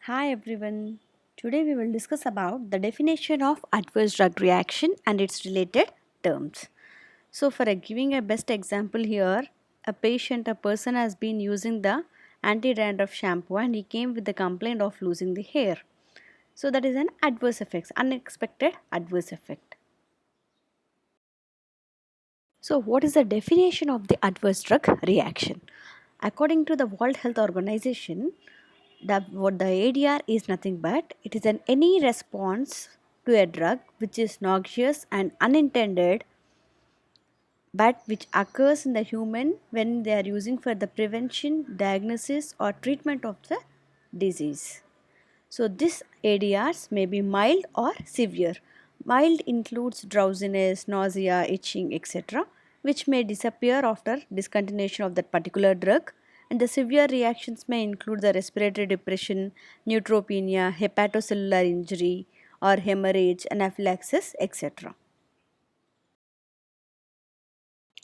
Hi everyone. Today we will discuss about the definition of adverse drug reaction and its related terms. So for giving a best example here, a person has been using the anti-dandruff shampoo and he came with the complaint of losing the hair. So that is an adverse effect, unexpected adverse effect. So what is the definition of the adverse drug reaction? According to the World Health Organization, what the ADR is nothing but it is an any response to a drug which is noxious and unintended but which occurs in the human when they are using for the prevention, diagnosis or treatment of the disease. So this ADRs may be mild or severe. Mild includes drowsiness, nausea, itching, etc., which may disappear after discontinuation of that particular drug. And the severe reactions may include the respiratory depression, neutropenia, hepatocellular injury, or hemorrhage, anaphylaxis, etc.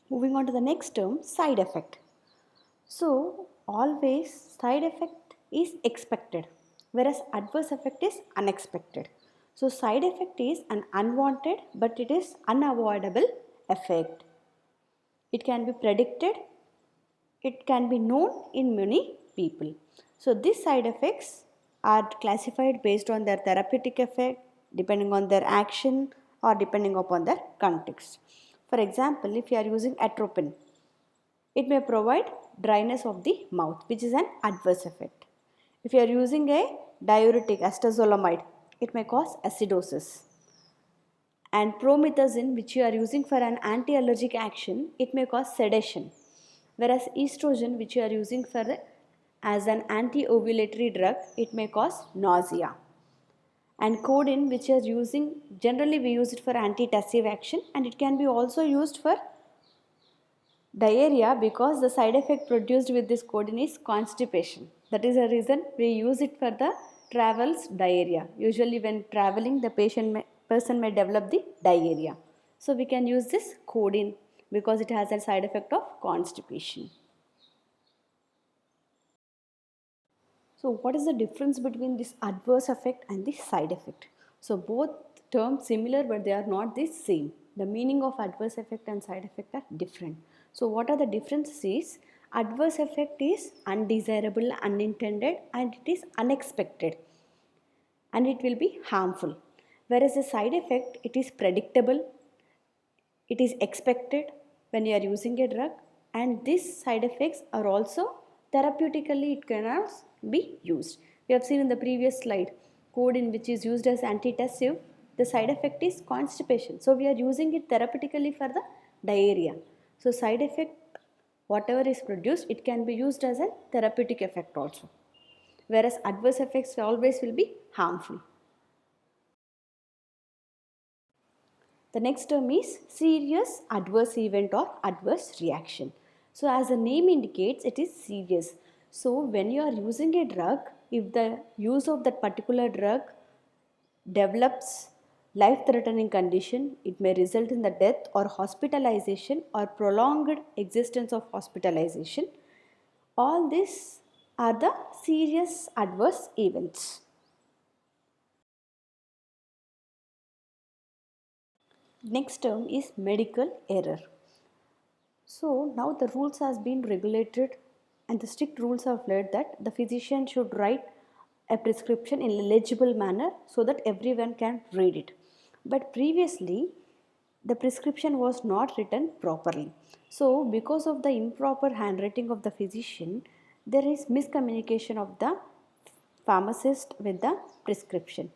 Moving on to the next term, side effect. So, always side effect is expected, whereas adverse effect is unexpected. So, side effect is an unwanted but it is unavoidable effect. It can be predicted, it can be known in many people. So, these side effects are classified based on their therapeutic effect, depending on their action, or depending upon their context. For example, if you are using atropine, it may provide dryness of the mouth, which is an adverse effect. If you are using a diuretic acetazolamide, it may cause acidosis. And promethazine, which you are using for an anti-allergic action, it may cause sedation. Whereas estrogen, which you are using as an anti-ovulatory drug, it may cause nausea. And codeine, which is using, generally we use it for anti-tussive action, and it can be also used for diarrhea because the side effect produced with this codeine is constipation. That is the reason we use it for the travels diarrhea. Usually when traveling the person may develop the diarrhea. So we can use this codeine because it has a side effect of constipation. So what is the difference between this adverse effect and the side effect? So both terms similar but they are not the same. The meaning of adverse effect and side effect are different. So what are the differences is adverse effect is undesirable, unintended and it is unexpected and it will be harmful. Whereas the side effect it is predictable, it is expected when you are using a drug and these side effects are also therapeutically it cannot be used. We have seen in the previous slide codeine which is used as antitussive, the side effect is constipation. So we are using it therapeutically for the diarrhea. So side effect whatever is produced it can be used as a therapeutic effect also. Whereas adverse effects always will be harmful. The next term is serious adverse event or adverse reaction. So as the name indicates, it is serious. So when you are using a drug, if the use of that particular drug develops life threatening condition, it may result in the death or hospitalization or prolonged existence of hospitalization. All these are the serious adverse events. Next term is medical error. So now the rules has been regulated and the strict rules have led that the physician should write a prescription in a legible manner so that everyone can read it. But previously the prescription was not written properly. So because of the improper handwriting of the physician, there is miscommunication of the pharmacist with the prescription.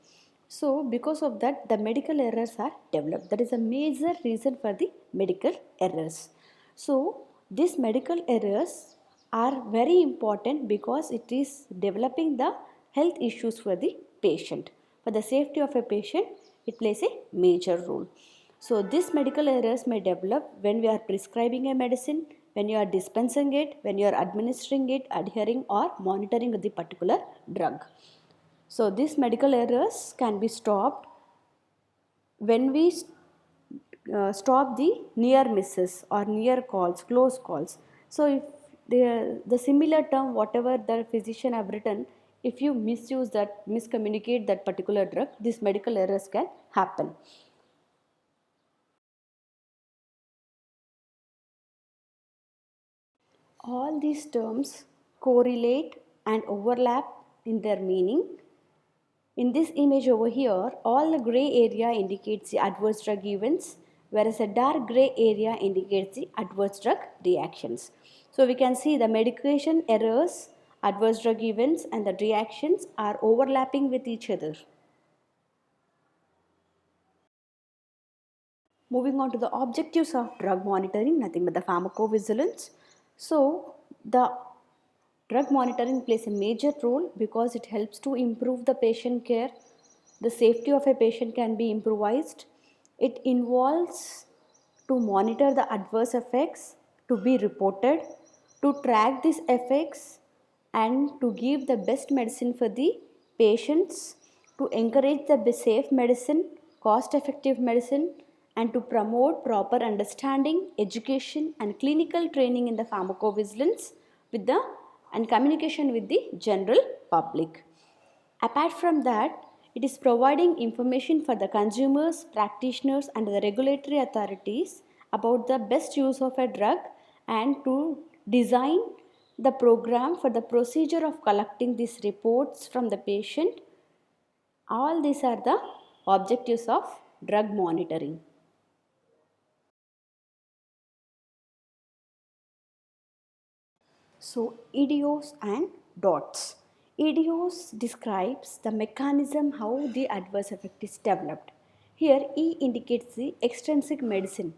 So because of that the medical errors are developed. That is a major reason for the medical errors. So these medical errors are very important because it is developing the health issues for the patient. For the safety of a patient, it plays a major role. So these medical errors may develop when we are prescribing a medicine, when you are dispensing it, when you are administering it, adhering or monitoring the particular drug. So these medical errors can be stopped when we stop the near misses or near calls, close calls. So if the similar term whatever the physician have written, if you misuse that, miscommunicate that particular drug, these medical errors can happen. All these terms correlate and overlap in their meaning. In this image over here, all the gray area indicates the adverse drug events, whereas a dark gray area indicates the adverse drug reactions. So we can see the medication errors, adverse drug events and the reactions are overlapping with each other. Moving on to the objectives of drug monitoring, nothing but the pharmacovigilance. So the drug monitoring plays a major role because it helps to improve the patient care. The safety of a patient can be improvised. It involves to monitor the adverse effects, to be reported, to track these effects, and to give the best medicine for the patients, to encourage the safe medicine, cost effective medicine, and to promote proper understanding, education, and clinical training in the pharmacovigilance with the and communication with the general public. Apart from that, it is providing information for the consumers, practitioners, and the regulatory authorities about the best use of a drug and to design the program for the procedure of collecting these reports from the patient. All these are the objectives of drug monitoring. So EDOs and DOTS. EDOs describes the mechanism how the adverse effect is developed. Here E indicates the extrinsic medicine.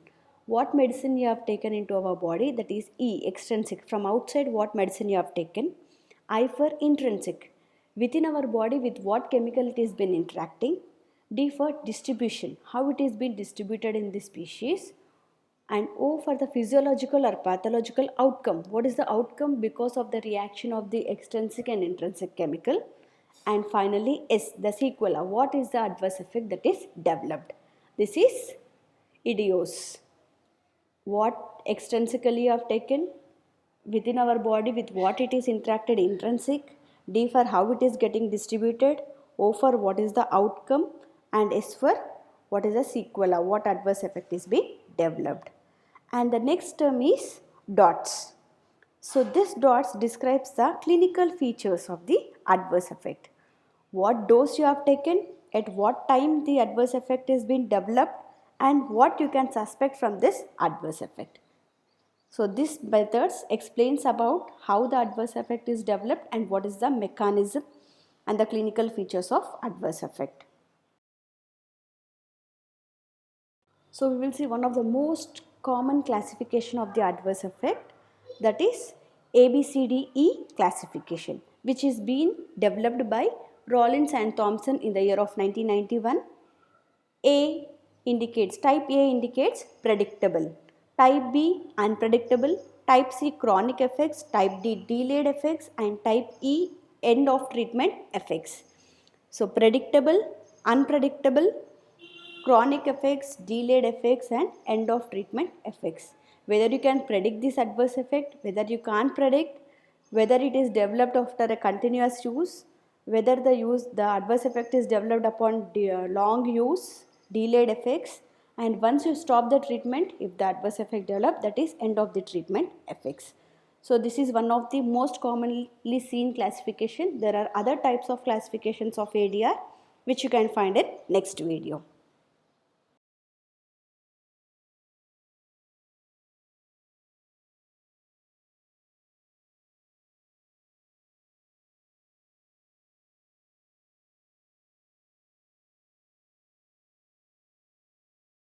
What medicine you have taken into our body, that is E, extrinsic. From outside what medicine you have taken. I for intrinsic. Within our body with what chemical it has been interacting. D for distribution. How it is being distributed in the species, and O for the physiological or pathological outcome. What is the outcome because of the reaction of the extrinsic and intrinsic chemical? And finally S, the sequela. What is the adverse effect that is developed? This is EDOs. What extrinsically you have taken within our body, with what it is interacted intrinsic. D for how it is getting distributed. O for what is the outcome, and S for what is the sequela, what adverse effect is being developed. And the next term is DOTS. So this DOTS describes the clinical features of the adverse effect. What dose you have taken, at what time the adverse effect is being developed, and what you can suspect from this adverse effect. So this methods explains about how the adverse effect is developed and what is the mechanism and the clinical features of adverse effect. So we will see one of the most common classification of the adverse effect, that is ABCDE classification, which is being developed by Rollins and Thompson in the year of 1991. A indicates, type A indicates predictable, type B unpredictable, type C chronic effects, type D delayed effects, and type E end of treatment effects. So predictable, unpredictable, chronic effects, delayed effects, and end of treatment effects. Whether you can predict this adverse effect, whether you can't predict, whether it is developed after a continuous use, whether the adverse effect is developed upon long use, delayed effects, and once you stop the treatment, if the adverse effect develop, that is end of the treatment effects. So this is one of the most commonly seen classification. There are other types of classifications of ADR which you can find in next video.